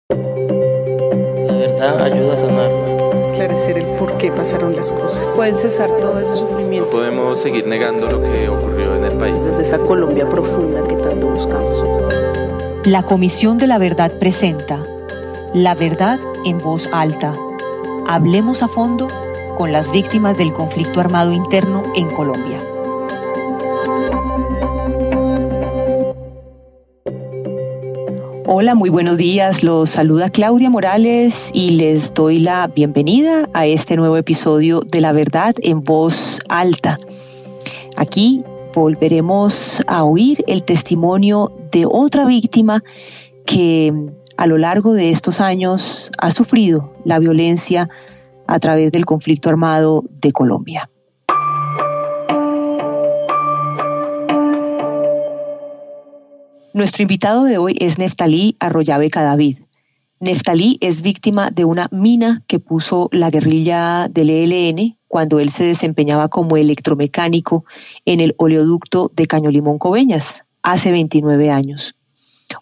La verdad ayuda a sanar. Esclarecer el por qué pasaron las cosas. Pueden cesar todo ese No sufrimiento. podemos seguir negando lo que ocurrió en el país. Desde esa Colombia profunda que tanto buscamos. La Comisión de la Verdad presenta La Verdad en Voz Alta. Hablemos a fondo con las víctimas del conflicto armado interno en Colombia. Hola, muy buenos días. Los saluda Claudia Morales y les doy la bienvenida a este nuevo episodio de La Verdad en Voz Alta. Aquí volveremos a oír el testimonio de otra víctima que a lo largo de estos años ha sufrido la violencia a través del conflicto armado de Colombia. Nuestro invitado de hoy es Neftalí Arroyabeca David. Neftalí es víctima de una mina que puso la guerrilla del ELN cuando él se desempeñaba como electromecánico en el oleoducto de Caño Limón-Coveñas hace 29 años.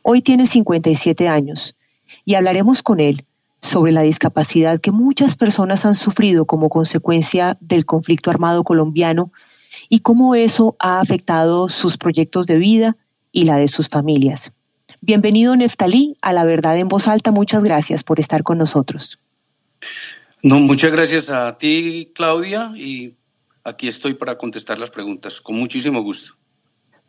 Hoy tiene 57 años y hablaremos con él sobre la discapacidad que muchas personas han sufrido como consecuencia del conflicto armado colombiano y cómo eso ha afectado sus proyectos de vida y la de sus familias. Bienvenido, Neftalí, a La Verdad en Voz Alta. Muchas gracias por estar con nosotros. No, muchas gracias a ti, Claudia, y aquí estoy para contestar las preguntas, con muchísimo gusto.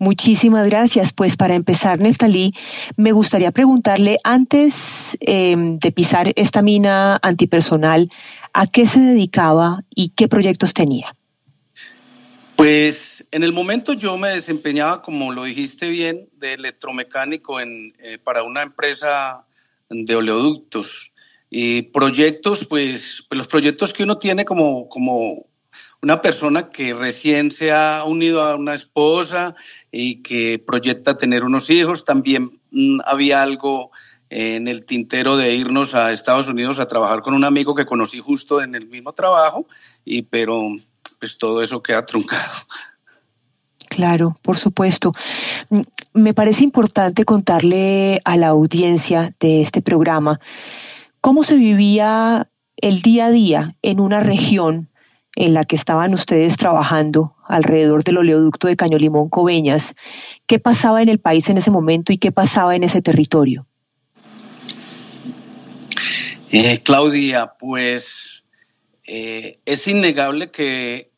Muchísimas gracias. Pues para empezar, Neftalí, me gustaría preguntarle, antes de pisar esta mina antipersonal, ¿a qué se dedicaba y qué proyectos tenía? Pues en el momento yo me desempeñaba, como lo dijiste bien, de electromecánico para una empresa de oleoductos. Y proyectos, pues los proyectos que uno tiene como una persona que recién se ha unido a una esposa y que proyecta tener unos hijos. También había algo en el tintero de irnos a Estados Unidos a trabajar con un amigo que conocí justo en el mismo trabajo, pero pues todo eso queda truncado. Claro, por supuesto. Me parece importante contarle a la audiencia de este programa cómo se vivía el día a día en una región en la que estaban ustedes trabajando alrededor del oleoducto de Caño Limón-Coveñas. ¿Qué pasaba en el país en ese momento y qué pasaba en ese territorio? Claudia, pues es innegable que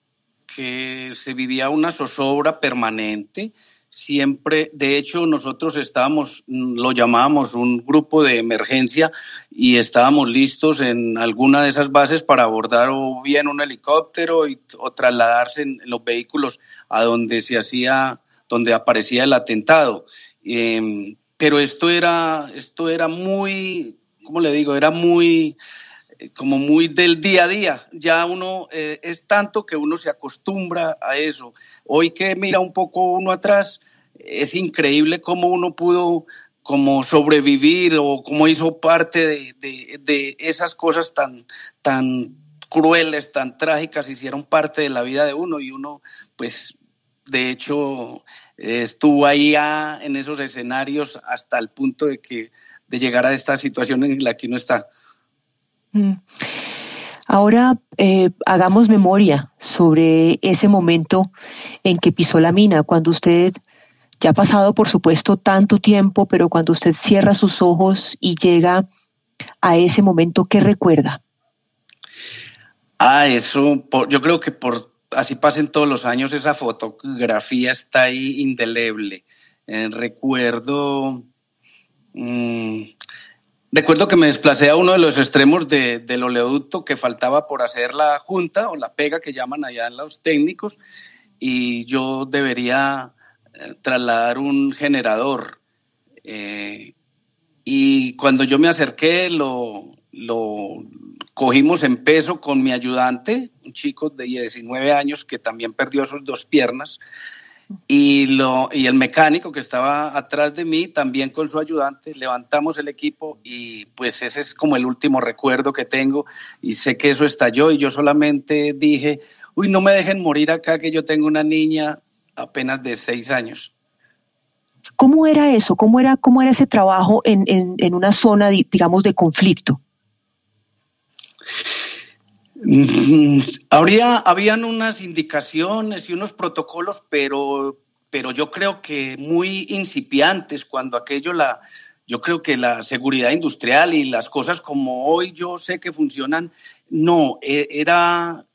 se vivía una zozobra permanente. Siempre, de hecho, nosotros lo llamábamos un grupo de emergencia y estábamos listos en alguna de esas bases para abordar o bien un helicóptero o trasladarse en los vehículos a donde aparecía el atentado. Pero esto era muy, ¿cómo le digo? Era muy del día a día. Ya uno es tanto que uno se acostumbra a eso. Hoy que mira un poco uno atrás, es increíble cómo uno pudo como sobrevivir o cómo hizo parte de esas cosas tan crueles, tan trágicas, hicieron parte de la vida de uno y uno, pues, de hecho, estuvo ahí en esos escenarios hasta el punto de llegar a esta situación en la que uno está. Ahora hagamos memoria sobre ese momento en que pisó la mina, cuando usted, ya ha pasado por supuesto tanto tiempo, pero cuando usted cierra sus ojos y llega a ese momento, ¿qué recuerda? Eso, yo creo que así pasen todos los años, esa fotografía está ahí indeleble. Recuerdo que me desplacé a uno de los extremos del oleoducto que faltaba por hacer la junta o la pega que llaman allá los técnicos, y yo debería trasladar un generador. Y cuando yo me acerqué, lo cogimos en peso con mi ayudante, un chico de 19 años que también perdió sus 2 piernas. Y el mecánico que estaba atrás de mí, también con su ayudante, levantamos el equipo y pues ese es como el último recuerdo que tengo, y sé que eso estalló y yo solamente dije, no me dejen morir acá, que yo tengo una niña apenas de 6 años. ¿Cómo era eso? ¿Cómo era ese trabajo en una zona, digamos, de conflicto? Habían unas indicaciones y unos protocolos, pero yo creo que muy incipiantes cuando yo creo que la seguridad industrial y las cosas como hoy yo sé que funcionan, no, era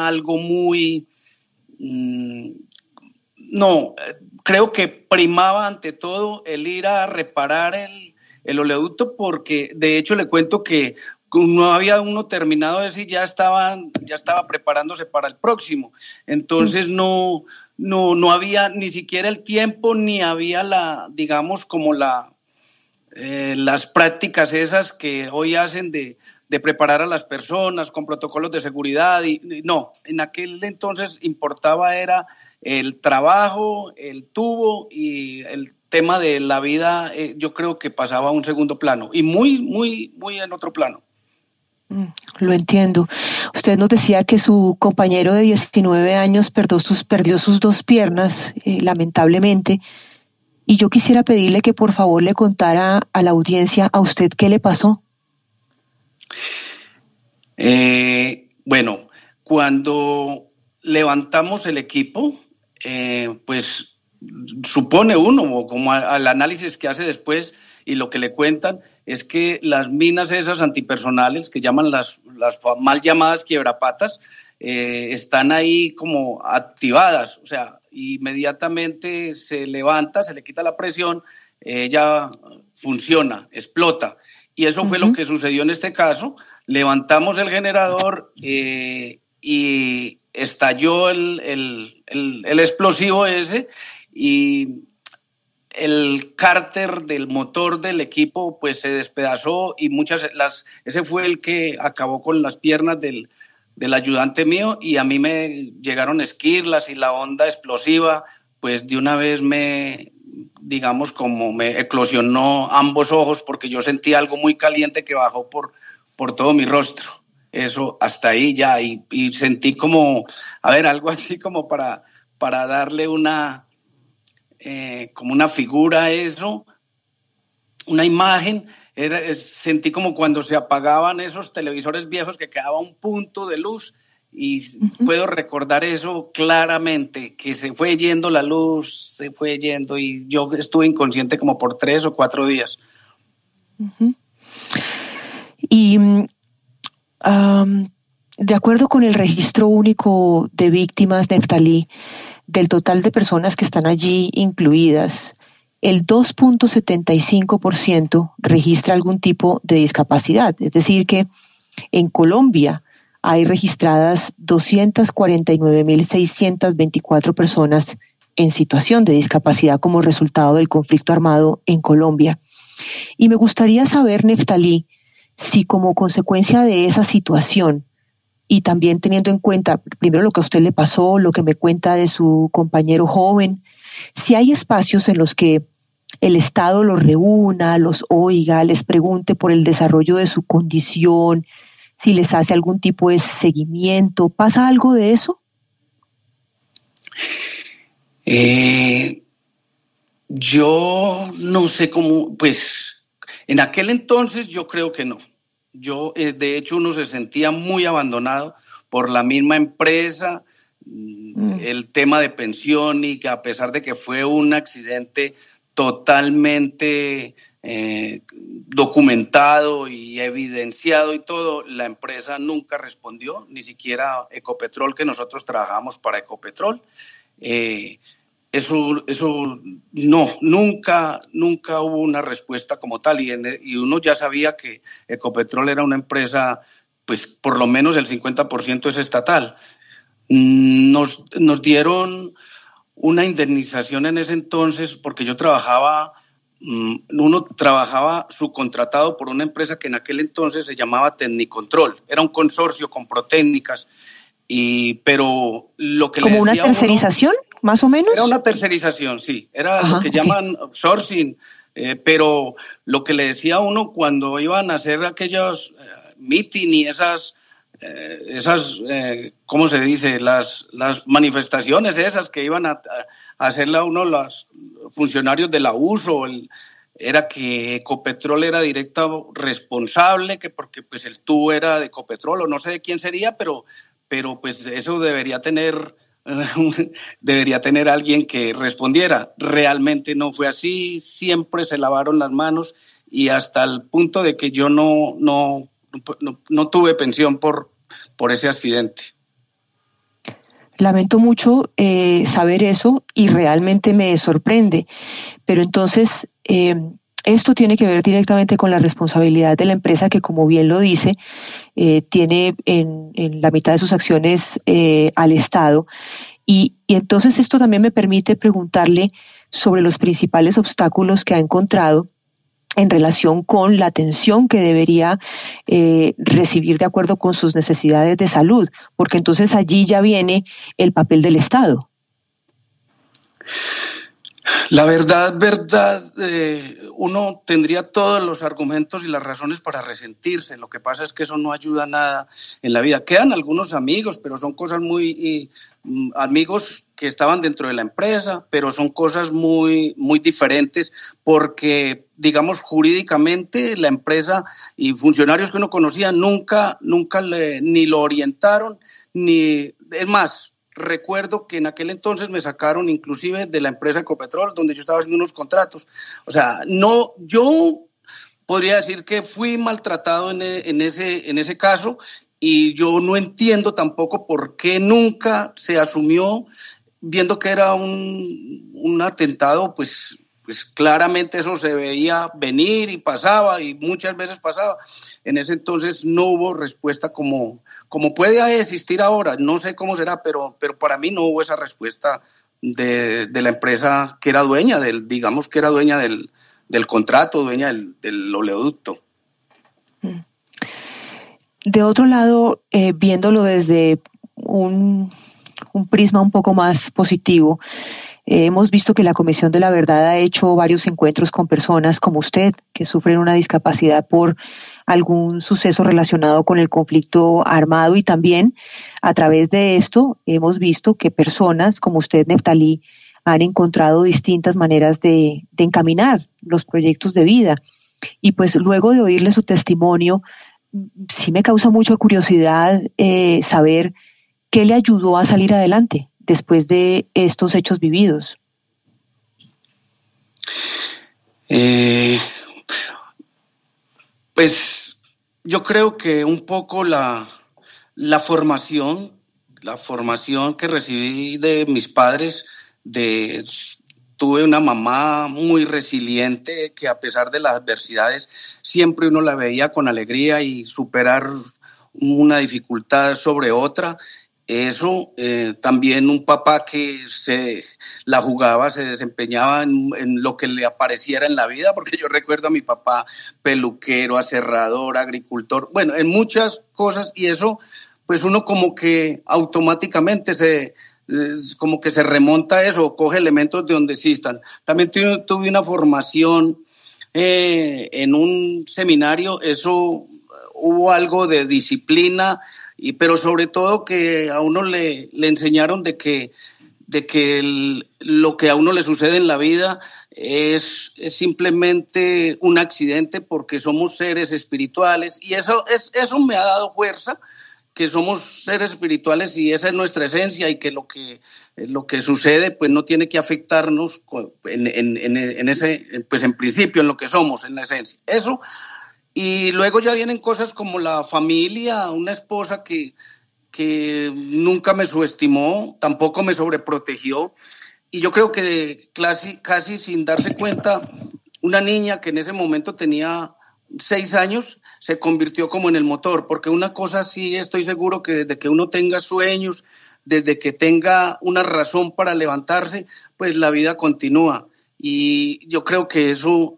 algo muy... No, creo que primaba ante todo el ir a reparar el oleoducto, porque de hecho le cuento que no había uno terminado ese y ya estaba preparándose para el próximo. Entonces no había ni siquiera el tiempo, ni había digamos, como las prácticas esas que hoy hacen de preparar a las personas con protocolos de seguridad. No, en aquel entonces importaba era el trabajo, el tubo y el tema de la vida. Yo creo que pasaba a un segundo plano y muy, muy, muy en otro plano. Lo entiendo. Usted nos decía que su compañero de 19 años perdió sus dos piernas, lamentablemente. Y yo quisiera pedirle que por favor le contara a la audiencia a usted qué le pasó. Bueno, cuando levantamos el equipo, pues supone uno, como al análisis que hace después y lo que le cuentan, es que las minas esas antipersonales, que llaman las mal llamadas quiebrapatas, están ahí como activadas, o sea, inmediatamente se levanta, se le quita la presión, ella funciona, explota. Y eso fue lo que sucedió en este caso. Levantamos el generador y estalló el explosivo ese, y el cárter del motor del equipo pues se despedazó y ese fue el que acabó con las piernas del ayudante mío, y a mí me llegaron esquirlas y la onda explosiva pues de una vez digamos como me eclosionó ambos ojos, porque yo sentí algo muy caliente que bajó por todo mi rostro. Eso hasta ahí ya, y sentí como, algo así como para darle como una figura a eso, una imagen. Sentí como cuando se apagaban esos televisores viejos que quedaba un punto de luz, y puedo recordar eso claramente, que se fue yendo la luz, se fue yendo, y yo estuve inconsciente como por 3 o 4 días. Y de acuerdo con el registro único de víctimas, Neftalí, del total de personas que están allí incluidas, el 2.75% registra algún tipo de discapacidad. Es decir, que en Colombia hay registradas 249.624 personas en situación de discapacidad como resultado del conflicto armado en Colombia. Y me gustaría saber, Neftalí, si como consecuencia de esa situación, y también teniendo en cuenta primero lo que a usted le pasó, lo que me cuenta de su compañero joven, si hay espacios en los que el Estado los reúna, los oiga, les pregunte por el desarrollo de su condición, si les hace algún tipo de seguimiento. ¿Pasa algo de eso? Yo no sé cómo, pues en aquel entonces yo creo que no. De hecho, uno se sentía muy abandonado por la misma empresa, el tema de pensión, y que a pesar de que fue un accidente totalmente documentado y evidenciado y todo, la empresa nunca respondió, ni siquiera Ecopetrol, que nosotros trabajamos para Ecopetrol. Eso no, nunca hubo una respuesta como tal, y uno ya sabía que Ecopetrol era una empresa, pues por lo menos el 50% es estatal. Nos dieron una indemnización en ese entonces, porque uno trabajaba subcontratado por una empresa que en aquel entonces se llamaba Tecnicontrol, era un consorcio con Protécnicas, pero lo que le decía ¿como una tercerización? ¿Más o menos? Era una tercerización, sí. Era lo que llaman outsourcing. Pero lo que le decía a uno cuando iban a hacer aquellos meeting y esas ¿cómo se dice? Las manifestaciones esas que iban a hacerle a uno los funcionarios de la USO, era que Ecopetrol era directa responsable, que porque pues el tubo era de Ecopetrol, o no sé de quién sería, pero pues eso debería tener alguien que respondiera. Realmente no fue así, siempre se lavaron las manos y hasta el punto de que yo no tuve pensión por ese accidente. Lamento mucho saber eso y realmente me sorprende, pero entonces esto tiene que ver directamente con la responsabilidad de la empresa que, como bien lo dice, tiene en la mitad de sus acciones al Estado y entonces esto también me permite preguntarle sobre los principales obstáculos que ha encontrado en relación con la atención que debería recibir de acuerdo con sus necesidades de salud, porque entonces allí ya viene el papel del Estado. La verdad, uno tendría todos los argumentos y las razones para resentirse. Lo que pasa es que eso no ayuda nada en la vida. Quedan algunos amigos, pero son cosas amigos que estaban dentro de la empresa, pero son cosas muy, muy diferentes porque, digamos, jurídicamente la empresa y funcionarios que uno conocía nunca ni lo orientaron, es más, recuerdo que en aquel entonces me sacaron inclusive de la empresa Ecopetrol, donde yo estaba haciendo unos contratos. O sea, yo podría decir que fui maltratado en ese caso y yo no entiendo tampoco por qué nunca se asumió, viendo que era un atentado, pues claramente eso se veía venir y pasaba y muchas veces pasaba. En ese entonces no hubo respuesta como puede existir ahora, no sé cómo será, pero para mí no hubo esa respuesta de la empresa que era dueña del contrato, dueña del oleoducto. De otro lado, viéndolo desde un prisma un poco más positivo, hemos visto que la Comisión de la Verdad ha hecho varios encuentros con personas como usted que sufren una discapacidad por algún suceso relacionado con el conflicto armado y también a través de esto hemos visto que personas como usted, Neftalí, han encontrado distintas maneras de encaminar los proyectos de vida. Y pues luego de oírle su testimonio, sí me causa mucha curiosidad saber qué le ayudó a salir adelante después de estos hechos vividos. Pues yo creo que un poco la formación que recibí de mis padres, tuve una mamá muy resiliente que a pesar de las adversidades siempre uno la veía con alegría y superar una dificultad sobre otra. Eso, también un papá que se la jugaba, se desempeñaba en lo que le apareciera en la vida, porque yo recuerdo a mi papá peluquero, aserrador, agricultor, bueno, en muchas cosas, y eso, pues uno como que automáticamente se remonta a eso, coge elementos de donde existan. También tuve una formación en un seminario, eso hubo algo de disciplina, pero sobre todo que a uno le enseñaron de que lo que a uno le sucede en la vida es simplemente un accidente porque somos seres espirituales y eso me ha dado fuerza, que somos seres espirituales y esa es nuestra esencia y que lo que sucede pues no tiene que afectarnos en ese, pues en principio en lo que somos, en la esencia. Eso. Y luego ya vienen cosas como la familia, una esposa que nunca me subestimó, tampoco me sobreprotegió. Y yo creo que casi sin darse cuenta, una niña que en ese momento tenía 6 años se convirtió como en el motor, porque una cosa sí estoy seguro que desde que uno tenga sueños, desde que tenga una razón para levantarse, pues la vida continúa. Y yo creo que eso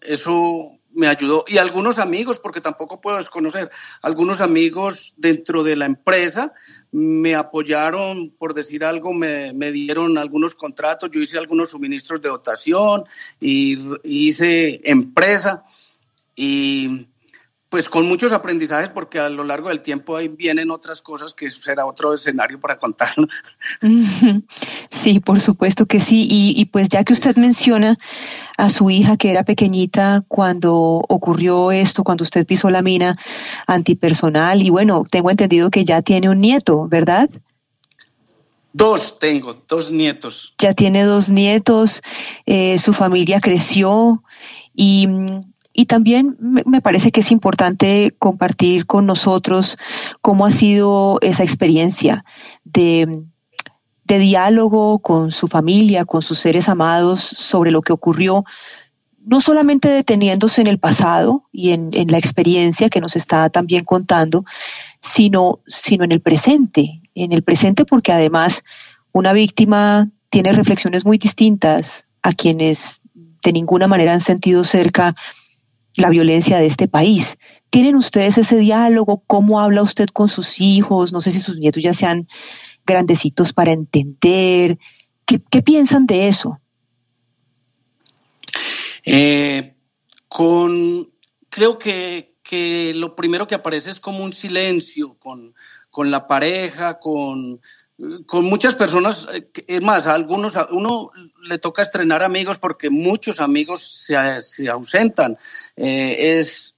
me ayudó. Y algunos amigos, porque tampoco puedo desconocer, algunos amigos dentro de la empresa me apoyaron, por decir algo, me dieron algunos contratos, yo hice algunos suministros de dotación y hice empresa y pues con muchos aprendizajes, porque a lo largo del tiempo ahí vienen otras cosas que será otro escenario para contarlo. Sí, por supuesto que sí. Y pues ya que usted menciona a su hija que era pequeñita cuando ocurrió esto, cuando usted pisó la mina antipersonal, y bueno, tengo entendido que ya tiene un nieto, ¿verdad? Tengo dos nietos. Ya tiene 2 nietos, su familia creció y también me parece que es importante compartir con nosotros cómo ha sido esa experiencia de diálogo con su familia, con sus seres amados sobre lo que ocurrió, no solamente deteniéndose en el pasado y en la experiencia que nos está también contando, sino en el presente porque además una víctima tiene reflexiones muy distintas a quienes de ninguna manera han sentido cerca la violencia de este país. ¿Tienen ustedes ese diálogo? ¿Cómo habla usted con sus hijos? No sé si sus nietos ya sean grandecitos para entender. ¿Qué piensan de eso? Creo que lo primero que aparece es como un silencio con la pareja, con muchas personas. Es más, a uno le toca estrenar amigos porque muchos amigos se ausentan. Es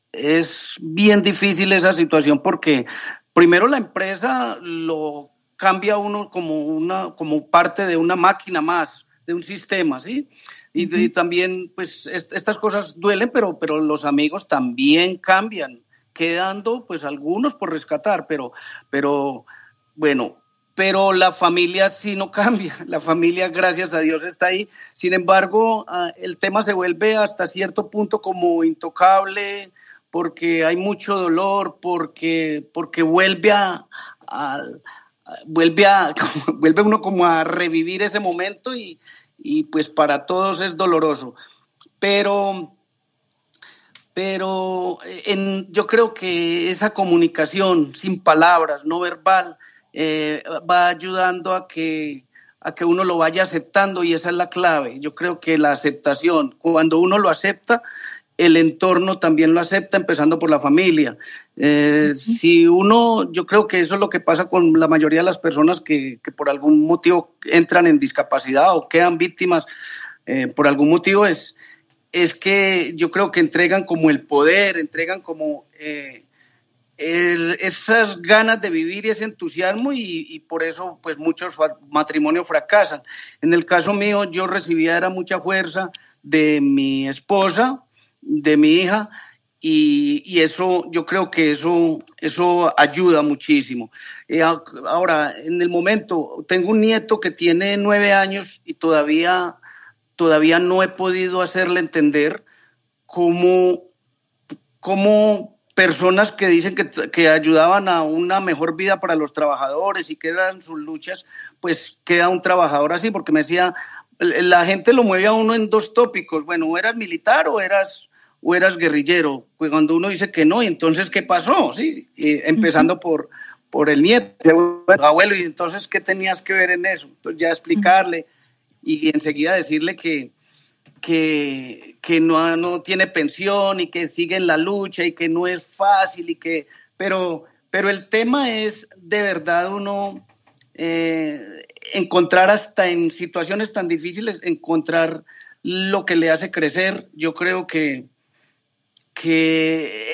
bien difícil esa situación porque primero la empresa lo cambia a uno como parte de una máquina más, de un sistema, ¿sí? Y también, pues, estas cosas duelen, pero los amigos también cambian, quedando, pues, algunos por rescatar, pero bueno, pero la familia sí no cambia, la familia, gracias a Dios, está ahí. Sin embargo, el tema se vuelve hasta cierto punto como intocable, porque hay mucho dolor, porque vuelve uno como a revivir ese momento y pues para todos es doloroso. Pero yo creo que esa comunicación sin palabras, no verbal, va ayudando a que uno lo vaya aceptando, y esa es la clave. Yo creo que la aceptación, cuando uno lo acepta, el entorno también lo acepta, empezando por la familia. Si uno, yo creo que eso es lo que pasa con la mayoría de las personas que por algún motivo entran en discapacidad o quedan víctimas por algún motivo, es que yo creo que entregan como el poder, entregan como esas ganas de vivir y ese entusiasmo, y por eso pues muchos matrimonios fracasan. En el caso mío, yo recibía mucha fuerza de mi esposa, de mi hija, y eso, yo creo que eso ayuda muchísimo. Ahora, en el momento, tengo un nieto que tiene 9 años y todavía no he podido hacerle entender cómo personas que dicen que ayudaban a una mejor vida para los trabajadores y que eran sus luchas, pues queda un trabajador así, porque me decía, la gente lo mueve a uno en 2 tópicos, bueno, o eras militar o eras guerrillero. Pues cuando uno dice que no, ¿y entonces qué pasó? ¿Sí? Empezando por el nieto, abuelo, y entonces ¿qué tenías que ver en eso? Entonces ya explicarle y enseguida decirle que no tiene pensión y que sigue en la lucha y que no es fácil, pero el tema es de verdad uno encontrar, hasta en situaciones tan difíciles, encontrar lo que le hace crecer. Yo creo que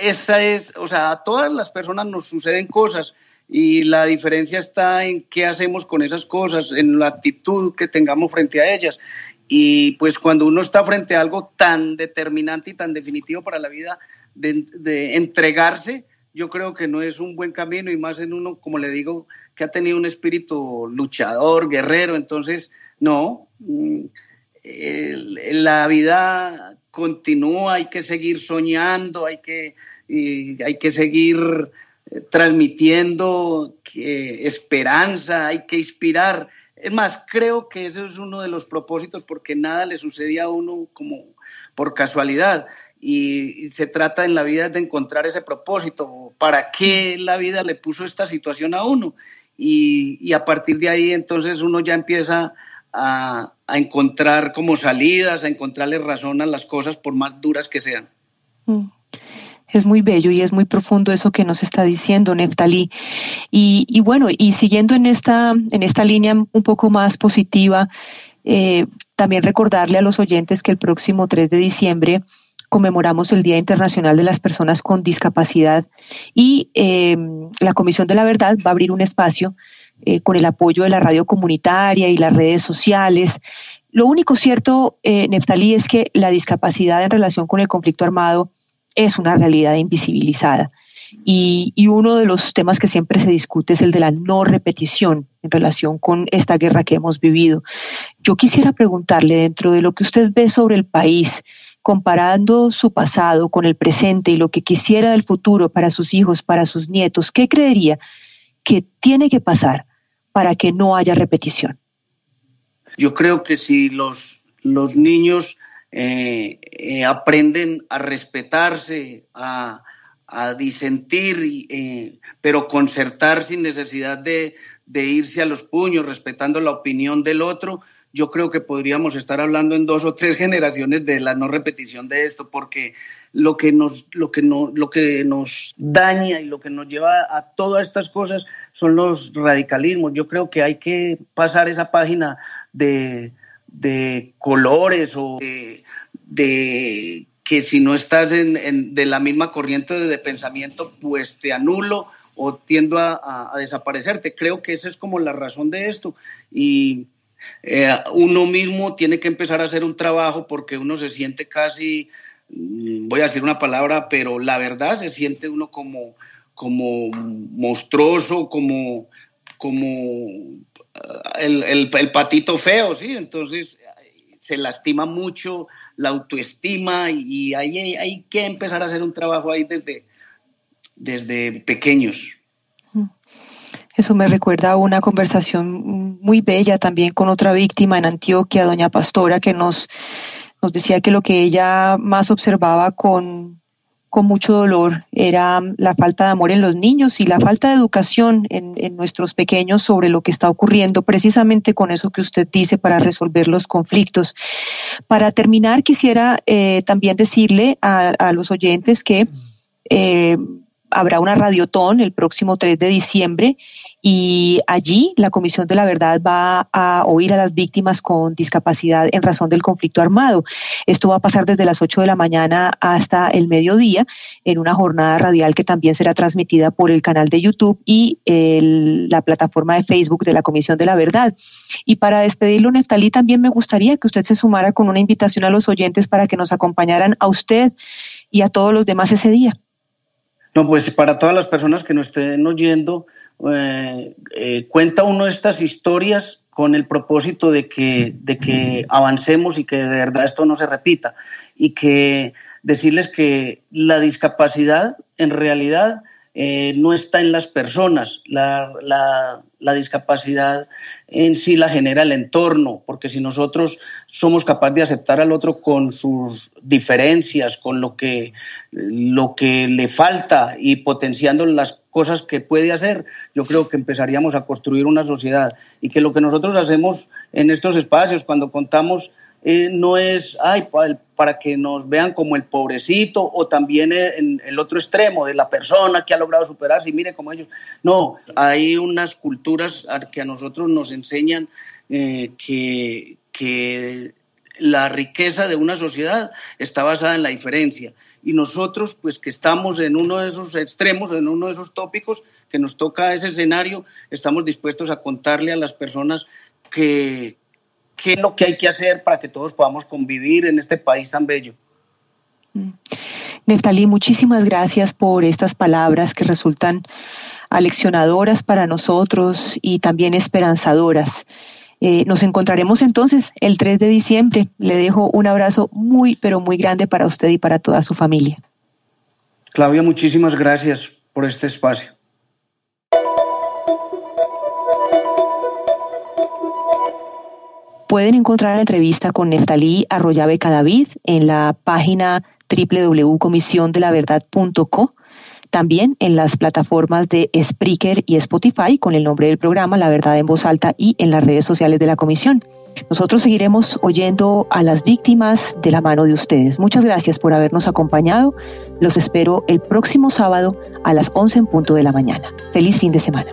esa es, o sea, a todas las personas nos suceden cosas y la diferencia está en qué hacemos con esas cosas, en la actitud que tengamos frente a ellas. Y pues cuando uno está frente a algo tan determinante y tan definitivo para la vida, de entregarse, yo creo que no es un buen camino, y más en uno, como le digo, que ha tenido un espíritu luchador, guerrero. Entonces, no, la vida continúa, hay que seguir soñando, hay que seguir transmitiendo esperanza, hay que inspirar. Es más, creo que ese es uno de los propósitos, porque nada le sucede a uno como por casualidad, y se trata en la vida de encontrar ese propósito, para qué la vida le puso esta situación a uno, y a partir de ahí entonces uno ya empieza a encontrar como salidas, a encontrarle razón a las cosas por más duras que sean. Es muy bello y es muy profundo eso que nos está diciendo Neftalí. Y bueno, y siguiendo en esta línea un poco más positiva, también recordarle a los oyentes que el próximo 3 de diciembre conmemoramos el Día Internacional de las Personas con Discapacidad y la Comisión de la Verdad va a abrir un espacio con el apoyo de la radio comunitaria y las redes sociales. Lo único cierto, Neftalí, es que la discapacidad en relación con el conflicto armado es una realidad invisibilizada. Y uno de los temas que siempre se discute es el de la no repetición en relación con esta guerra que hemos vivido. Yo quisiera preguntarle, dentro de lo que usted ve sobre el país, comparando su pasado con el presente y lo que quisiera del futuro para sus hijos, para sus nietos, ¿qué creería que tiene que pasar para que no haya repetición? Yo creo que si los niños aprenden a respetarse, a disentir, pero concertar sin necesidad de irse a los puños, respetando la opinión del otro, yo creo que podríamos estar hablando en 2 o 3 generaciones de la no repetición de esto, porque lo que nos daña y lo que nos lleva a todas estas cosas son los radicalismos. Yo creo que hay que pasar esa página de colores o de que si no estás de la misma corriente de pensamiento, pues te anulo o tiendo a desaparecerte. Creo que esa es como la razón de esto. Y uno mismo tiene que empezar a hacer un trabajo porque uno se siente casi, voy a decir una palabra, pero la verdad se siente uno como monstruoso, como el patito feo, ¿sí? Entonces se lastima mucho la autoestima y hay que empezar a hacer un trabajo ahí desde pequeños. Eso me recuerda a una conversación muy bella también con otra víctima en Antioquia, doña Pastora, que nos decía que lo que ella más observaba con mucho dolor era la falta de amor en los niños y la falta de educación en nuestros pequeños sobre lo que está ocurriendo, precisamente con eso que usted dice, para resolver los conflictos. Para terminar, quisiera también decirle a los oyentes que habrá una radiotón el próximo 3 de diciembre y allí la Comisión de la Verdad va a oír a las víctimas con discapacidad en razón del conflicto armado. Esto va a pasar desde las 8 de la mañana hasta el mediodía en una jornada radial que también será transmitida por el canal de YouTube y la plataforma de Facebook de la Comisión de la Verdad. Y para despedirlo, Neftalí, también me gustaría que usted se sumara con una invitación a los oyentes para que nos acompañaran a usted y a todos los demás ese día. No, pues para todas las personas que nos estén oyendo, cuenta uno estas historias con el propósito de que avancemos y que de verdad esto no se repita, y que decirles que la discapacidad en realidad no está en las personas, la discapacidad en sí la genera el entorno, porque si nosotros somos capaces de aceptar al otro con sus diferencias, con lo que le falta y potenciando las cosas que puede hacer, yo creo que empezaríamos a construir una sociedad, y que lo que nosotros hacemos en estos espacios cuando contamos no es para que nos vean como el pobrecito, o también en el otro extremo de la persona que ha logrado superarse y mire como ellos. No, hay unas culturas que a nosotros nos enseñan que la riqueza de una sociedad está basada en la diferencia, y nosotros pues que estamos en uno de esos extremos, en uno de esos tópicos que nos toca ese escenario, estamos dispuestos a contarle a las personas qué es lo que hay que hacer para que todos podamos convivir en este país tan bello. Neftalí, muchísimas gracias por estas palabras que resultan aleccionadoras para nosotros y también esperanzadoras. Nos encontraremos entonces el 3 de diciembre. Le dejo un abrazo muy, pero muy grande para usted y para toda su familia. Claudia, muchísimas gracias por este espacio. Pueden encontrar la entrevista con Neftalí Arroyave Cadavid en la página www.comisiondelaverdad.co, también en las plataformas de Spreaker y Spotify con el nombre del programa La Verdad en Voz Alta y en las redes sociales de la Comisión. Nosotros seguiremos oyendo a las víctimas de la mano de ustedes. Muchas gracias por habernos acompañado. Los espero el próximo sábado a las 11 en punto de la mañana. Feliz fin de semana.